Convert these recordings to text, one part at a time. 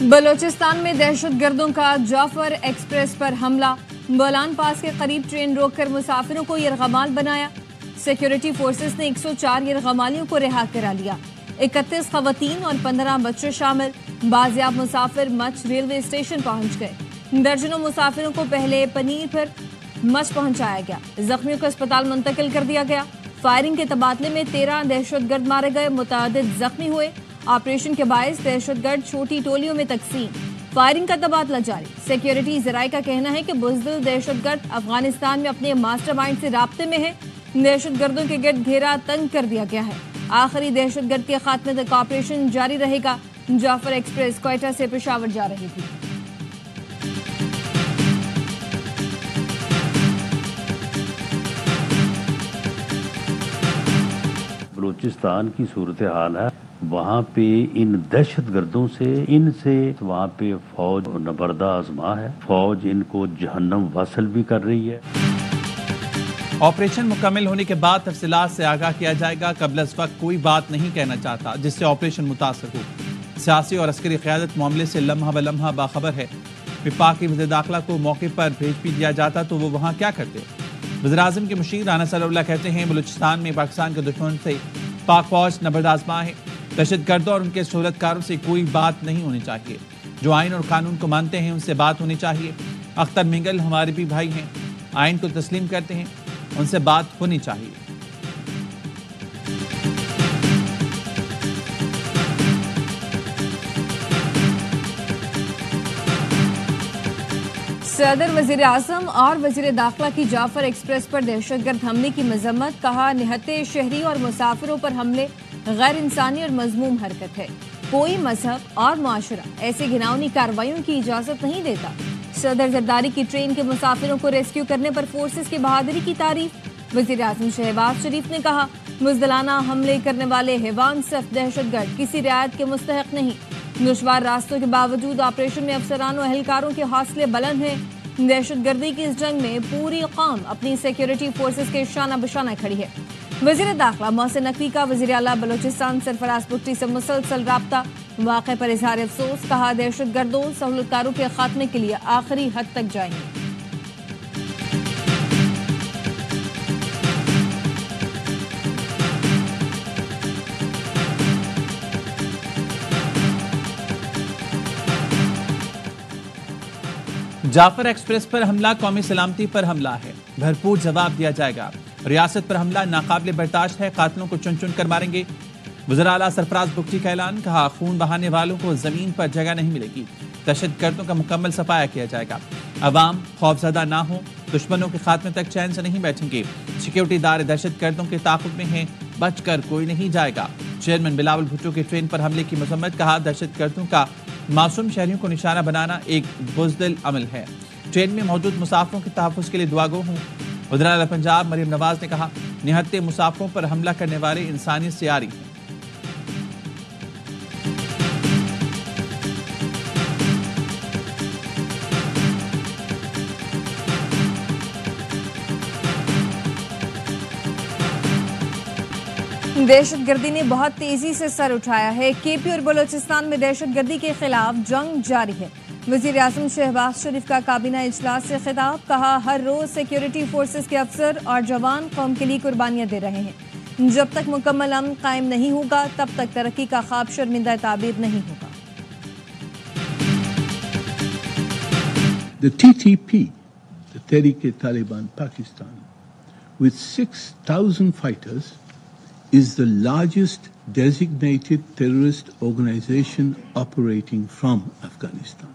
बलोचिस्तान में दहशत गर्दों का जाफर एक्सप्रेस पर हमला। बोलान पास के करीब ट्रेन रोककर मुसाफिरों को यरगमाल बनाया। सिक्योरिटी फोर्सेस ने 104 यरगमालियों को रिहा करा लिया। 31 खवातीन और 15 बच्चे शामिल। बाजियाब मुसाफिर मच रेलवे स्टेशन पहुंच गए। दर्जनों मुसाफिरों को पहले पनीर फिर मच पहुंचाया गया। जख्मियों को अस्पताल मुंतकिल कर दिया गया। फायरिंग के तबादले में 13 दहशतगर्द मारे गए, मुतअद्दिद जख्मी हुए। ऑपरेशन के बायस दहशतगर्द छोटी टोलियों में तकसीम। फायरिंग का तबादला जारी। सिक्योरिटी जराये का कहना है कि बुज़दिल दहशतगर्द अफगानिस्तान में अपने मास्टरमाइंड से राब्ते में है। दहशतगर्दों के गिर्द घेरा तंग कर दिया गया है। आखिरी दहशतगर्द के खात्मे तक ऑपरेशन जारी रहेगा। जाफर एक्सप्रेस क्वेटा से पेशावर जा रही थी। बलूचिस्तान की सूरत हाल है, वहाँ पे इन दहशत गर्दों से इनसे वहाँ पे फौज नबरदा आजमा है। फौज इनको जहन्नम वासल भी कर रही है। ऑपरेशन मुकम्मल होने के बाद तफसीलात से आगाह किया जाएगा। कबल इस वक्त कोई बात नहीं कहना चाहता जिससे ऑपरेशन मुतासर हो। सियासी और अस्करी क़यादत मामले से लम्हा ब लम्हा बाखबर है। विफाक की वज़ीर दाखिला को मौके पर भेज भी दिया जाता तो वो वहाँ क्या करते। वज़ीर-ए-आज़म के मुशीर राना सलाउल्लाह कहते हैं बलूचिस्तान में पाकिस्तान के दुश्मन से पाक फौज नबरद आज़मा है। दहशत गर्दों और उनके सहूलतकारों से कोई बात नहीं होनी चाहिए। जो आइन और कानून को मानते हैं उनसे बात होनी चाहिए। अख्तर मिंगल हमारे भी भाई हैं, आइन को तस्लीम करते हैं, उनसे बात होनी चाहिए। सदर वजीर आजम और वजीर दाखिला की जाफर एक्सप्रेस पर दहशतगर्द हमले की मजम्मत। कहा निहत्ते शहरी और मुसाफिरों पर हमले गैर इंसानी और मजमूम हरकत है। कोई मजहब और मुआशरा ऐसी घिनौनी कार्रवाइयों की इजाजत नहीं देता। सदर जरदारी की ट्रेन के मुसाफिरों को रेस्क्यू करने पर फोर्सेस की बहादुरी की तारीफ। वजीर आजम शहबाज शरीफ ने कहा मुजदलाना हमले करने वाले हैवान सिर्फ दहशतगर्द किसी रियायत के मुस्तहक नहीं। दुश्वार रास्तों के बावजूद ऑपरेशन में अफसरान और एहलकारों के हौसले बुलंद हैं। दहशतगर्दी की इस जंग में पूरी कौम अपनी सिक्योरिटी फोर्सेस के शाना बशाना खड़ी है। वजीर दाखिला मोहसिन नकवी का वजीर आला बलोचिस्तान सरफराज बुगटी से मुसलसल राब्ता। वाक़े पर इजहार अफसोस। कहा दहशतगर्दों सहूलतकारों के खात्मे के लिए आखिरी हद तक जाएंगे। जाफर एक्सप्रेस पर हमला कौमी सलामती पर हमला है। भरपूर जवाब दिया जाएगा। रियासत पर हमला नाकाबिले बर्दाश्त है। कातिलों को चुन चुन कर मारेंगे। वज़ीर आला सरफराज बुगटी का ऐलान। कहा खून बहाने वालों को जमीन पर जगह नहीं मिलेगी। दहशतगर्दों का मुकम्मल सफाया किया जाएगा। अवाम खौफजदा ना हो। दुश्मनों के खात्मे तक चैन से नहीं बैठेंगे। सिक्योरिटी इदारे दहशतगर्दों के ताक़ुब में हैं, बचकर कोई नहीं जाएगा। चेयरमैन बिलावल भुट्टो की ट्रेन पर हमले की मजम्मत। कहा दहशतगर्दों का मासूम शहरियों को निशाना बनाना एक बुज़दिल अमल है। ट्रेन में मौजूद मुसाफिरों के तहफ़्फ़ुज़ के लिए दुआगो हूँ। वज़ीर आला पंजाब मरीम नवाज ने कहा निहत्ते मुसाफिरों पर हमला करने वाले इंसानियत से आरी हैं। दहशतगर्दी ने बहुत तेजी से सर उठाया है। केपी और बलोचिस्तान में दहशतगर्दी के खिलाफ जंग जारी है। वजीर आजम शहबाज शरीफ का काबीना इजलास से खिताब। कहा हर रोज सिक्योरिटी फोर्सेस के अफसर और जवान कौम के लिए कुर्बानियां दे रहे हैं। जब तक मुकम्मल अमन कायम नहीं होगा तब तक तरक्की का ख्वाब शर्मिंदा ताबीर नहीं होगा। The TTP, the Tehreek-e-Taliban Pakistan, with 6,000 fighters, is the largest designated terrorist organization operating from Afghanistan.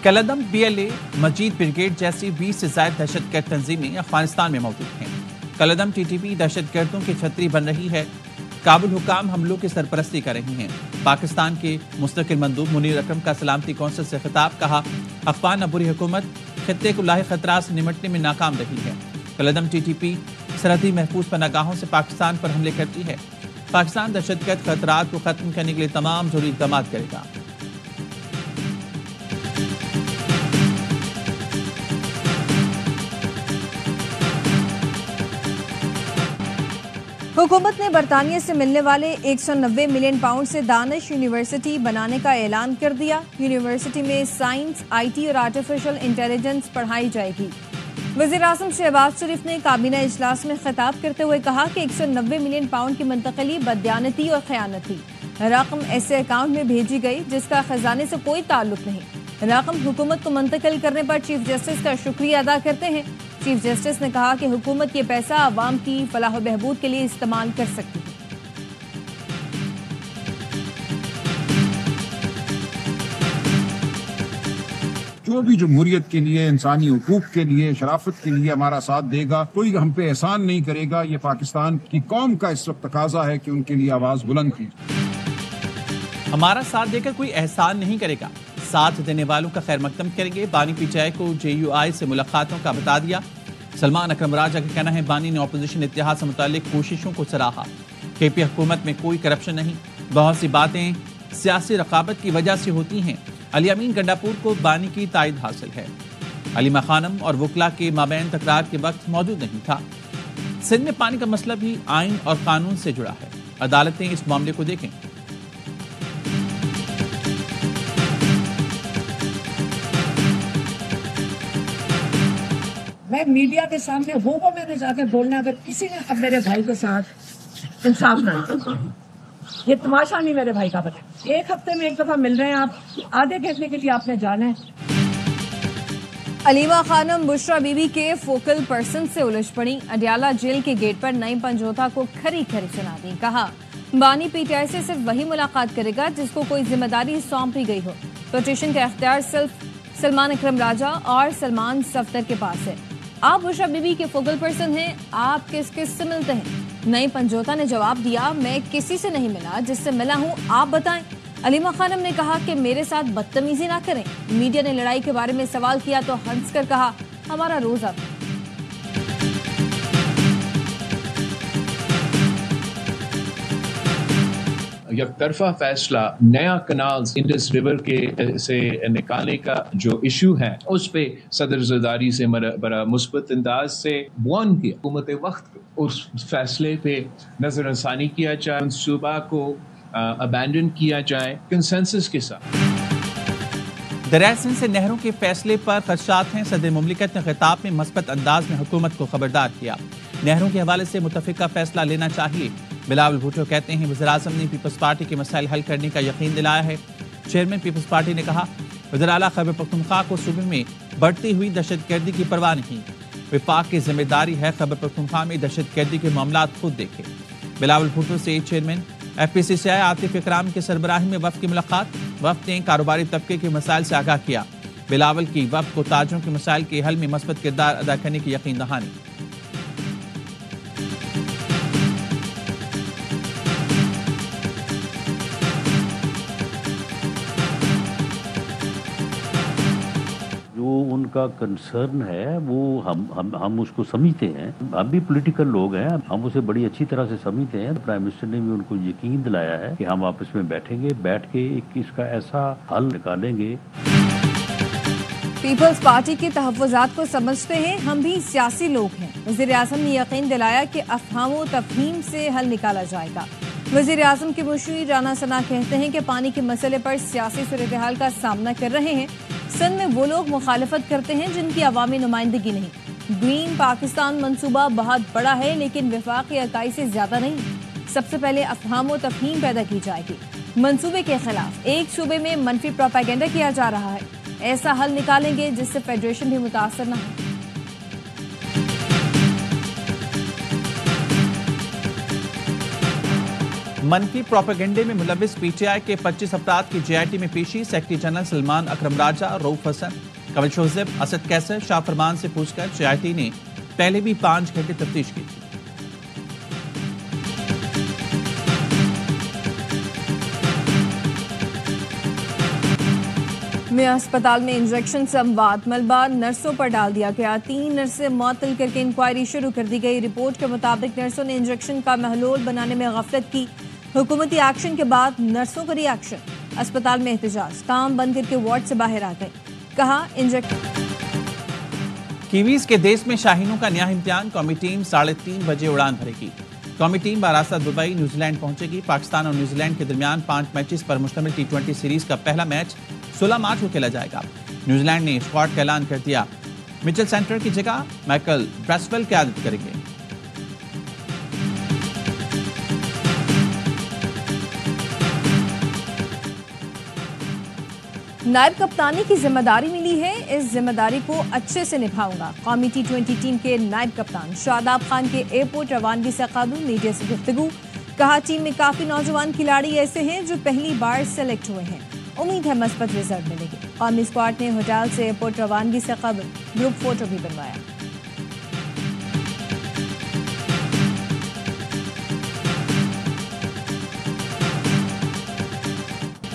कलदम BLA मजीद ब्रिगेड जैसी 20 से ज्यादा दहशतगर्द तंजीमें अफगानिस्तान में मौजूद हैं। कलदम TTP दहशतगर्दों की छतरी बन रही है। काबुल हुकाम हमलों की सरपरस्ती कर रही हैं। पाकिस्तान के मुस्तकिल मंदूब मुनीर अकरम का सलामती कौंसिल से खिताब। कहा अफगान अबूरी हुकूमत खित्ते को लाहे खतरात से निमटने में नाकाम रही है। कलदम TTP सरहदी महफूज पनागाहों से पाकिस्तान पर हमले करती है। पाकिस्तान दहशतगर्द खतरात को खत्म करने के लिए तमाम जरूरी इक़दाम करेगा। हुकूमत ने बरतानिया से मिलने वाले 190 मिलियन पाउंड से दानिश यूनिवर्सिटी बनाने का ऐलान कर दिया। यूनिवर्सिटी में साइंस, IT और आर्टिफिशियल इंटेलिजेंस पढ़ाई जाएगी। वज़ीर-ए-आज़म शहबाज शरीफ ने काबीना इजलास में खिताब करते हुए कहा कि 190 मिलियन पाउंड की मुंतकली बदयानती और खयानत थी। रकम ऐसे अकाउंट में भेजी गई जिसका खजाने से कोई ताल्लुक नहीं। रकम हुकूमत को मुंतकिल करने पर चीफ जस्टिस का शुक्रिया अदा करते हैं। चीफ जस्टिस ने कहा कि हुकूमत ये पैसा आवाम की फलाह व बहबूद के लिए इस्तेमाल कर सकती है। जो भी जमहूरियत के लिए, इंसानी हुकूक के लिए, शराफत के लिए हमारा साथ देगा, कोई हम पे एहसान नहीं करेगा। ये पाकिस्तान की कौम का इस वक्त तकाजा है कि उनके लिए आवाज बुलंद की। हमारा साथ देकर कोई एहसान नहीं करेगा, साथ देने वालों का खैर मकदम करेंगे। बानी PTI को JUI से मुलाकातों का बता दिया। सलमान अकरम राजा का कहना है बानी ने अपोजिशन इत्तेहाद से मुतालिक कोशिशों को सराहा। KP हुकूमत में कोई करप्शन नहीं, बहुत सी बातें सियासी रकाबत की वजह से होती हैं। अली अमीन गंडापुर को बानी की तायद हासिल है। अलीमा खानम और वकला के माबैन तकरार के वक्त मौजूद नहीं था। सिंध में पानी का मसला भी आइन और कानून से जुड़ा है। अदालतें इस मामले को देखें। मैं मीडिया के सामने वो मैंने जाकर बोलना, अगर किसी ने अब मेरे भाई के साथ इंसाफ नहीं, ये तमाशा नहीं मेरे भाई का बना। एक हफ्ते में एक दफा मिल रहे हैं आप, आधे घंटे के लिए आपने जाना है। अलीमा खानम बुशरा बीबी के फोकल पर्सन से उलझ पड़ी। अडियाला जेल के गेट पर नईम पंजोता को खरी खरी सुना दी। कहा बानी PTI से सिर्फ वही मुलाकात करेगा जिसको कोई जिम्मेदारी सौंपी गई हो। पिटीशन का इख्तियार सिर्फ सलमान अकरम राजा और सलमान सफ्दर के पास है। आप बुशरा बीबी के फोकल पर्सन हैं, आप किस किस से मिलते हैं? नईम पंजोता ने जवाब दिया, मैं किसी से नहीं मिला, जिससे मिला हूं आप बताएं। अलीमा खानम ने कहा कि मेरे साथ बदतमीजी ना करें। मीडिया ने लड़ाई के बारे में सवाल किया तो हंसकर कहा हमारा रोजा था। यकतरफा फैसला नया कनाल इंडस रिवर के से निकालने का जो इशू है उस पे सदर ज़रदारी से बड़ा मुस्बत अंदाज से वार्न किया। हुकूमत वक्त उस फैसले पे नजरअंसानी किया जाए, मनसूबा को अबैंडन किया जाए कंसेंसस के साथ। दरिया सिंध से नहरों के फैसले पर खदशात हैं। सदर मुमलिकत ने खिताब में मस्बत अंदाज में हुकूमत को खबरदार किया। नहरों के हवाले से मुतफिका फैसला लेना चाहिए। बिलावल भुट्टो कहते हैं वज़ीर-ए-आज़म ने पीपल्स पार्टी के मसाइल हल करने का यकीन दिलाया है। चेयरमैन पीपल्स पार्टी ने कहा वज़ीर आला खैबर पख्तूनख्वा को सूबे में बढ़ती हुई दहशतगर्दी की परवाह नहीं। विफाक की जिम्मेदारी है खैबर पख्तूनख्वा में दहशतगर्दी के मामला खुद देखे। बिलावल भुट्टो से चेयरमैन FPCCI आतिफ इकराम के सरबराही में वफ़द की मुलाकात। वफ़द ने कारोबारी तबके के मसाइल से आगाह किया। बिलावल की वफ़द को ताजरों के मसाइल के हल में मस्बत किरदार अदा करने की यकीन दहानी। उनका कंसर्न है वो हम उसको समझते हैं। हम भी पॉलिटिकल लोग हैं, हम उसे बड़ी अच्छी तरह से समझते हैं। प्राइम मिनिस्टर ने भी उनको यकीन दिलाया है कि हम आपस में बैठेंगे, बैठ के इसका ऐसा हल निकालेंगे। पीपल्स पार्टी के तहफ़्फ़ुज़ात को समझते हैं, हम भी सियासी लोग हैं। वज़ीर-ए-आज़म ने यकीन दिलाया कि अफ़हाम व तफ़हीम से हल निकाला जाएगा। वज़ीर-ए-आज़म के मुशीर राना सना कहते हैं कि पानी के मसले पर सियासी सूरत-ए-हाल का सामना कर रहे हैं। सिंध में वो लोग मुखालफत करते हैं जिनकी अवामी नुमाइंदगी नहीं। ग्रीन पाकिस्तान मंसूबा बहुत बड़ा है लेकिन वफाकी इकाई से ज्यादा नहीं। सबसे पहले अफ़हाम व तफ़हीम पैदा की जाएगी। मंसूबे के खिलाफ एक सूबे में मनफी प्रोपेगेंडा किया जा रहा है। ऐसा हल निकालेंगे जिससे फेडरेशन भी मुतासर न हो। मनफी प्रोपेगेंडे में मुलविस PTI के 25 अफराद की JIT में पेशी। सेक्रेटरी जनरल सलमान अकरम राजा, रऊफ हसन, कमल शोज़ेब, असद कैसर, शाह फरमान से पूछकर JIT ने पहले भी 5 घंटे तफ्तीश की थी। में अस्पताल में इंजेक्शन संवाद मलबा नर्सों पर डाल दिया गया। 3 नर्सें मुअत्तल करके इंक्वायरी शुरू कर दी गई। रिपोर्ट के मुताबिक नर्सों ने इंजेक्शन का महलूल बनाने में गफलत की। हुकूमती एक्शन के बाद नर्सों का रिएक्शन। अस्पताल में एहतजाज, काम बंद करके वार्ड से बाहर आ गए। कहा कीवीज के देश में शाहीनों का नया इम्तिहान। कौमी टीम 3:30 बजे उड़ान भरेगी। قومی ٹیم باراستہ دبئی نیوزی لینڈ پہنچے گی۔ پاکستان اور نیوزی لینڈ کے درمیان 5 میچز پر مشتمل T20 سیریز کا پہلا میچ 16 مارچ کو کھیلا جائے گا۔ نیوزی لینڈ نے اسکواڈ کا اعلان کر دیا، مچل سینٹر کی جگہ مائیکل بریسویل قیادت کریں گے۔ نائب کپتانی کی ذمہ داری ملی ہے، اس ذمہ داری کو اچھے سے نبھاؤں گا۔ قومی T20 ٹیم کے نائب کپتان شاداب خان کے ایئرپورٹ روانگی سے قبل میڈیا سے گفتگو، کہا ٹیم میں کافی نوجوان کھلاڑی ایسے ہیں جو پہلی بار سلیکٹ ہوئے ہیں، امید ہے مثبت رزلٹ ملے گی۔ قومی اسکواڈ نے ہوٹل سے ایئرپورٹ روانگی سے قبل گروپ فوٹو بھی بنوایا۔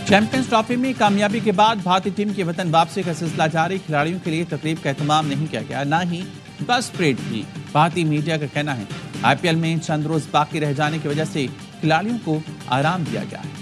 چیمپئنز ٹرافی میں کامیابی کے بعد بھارتی ٹیم کی وطن واپسی کا سلسلہ جاری، کھلاڑیوں کے لیے تقریب کا اہتمام نہیں کیا گیا، نہ ہی بس پریڈ کی۔ بھارتی میڈیا کا کہنا ہے IPL میں چند روز باقی رہ جانے کی وجہ سے کھلاڑیوں کو آرام دیا گیا ہے۔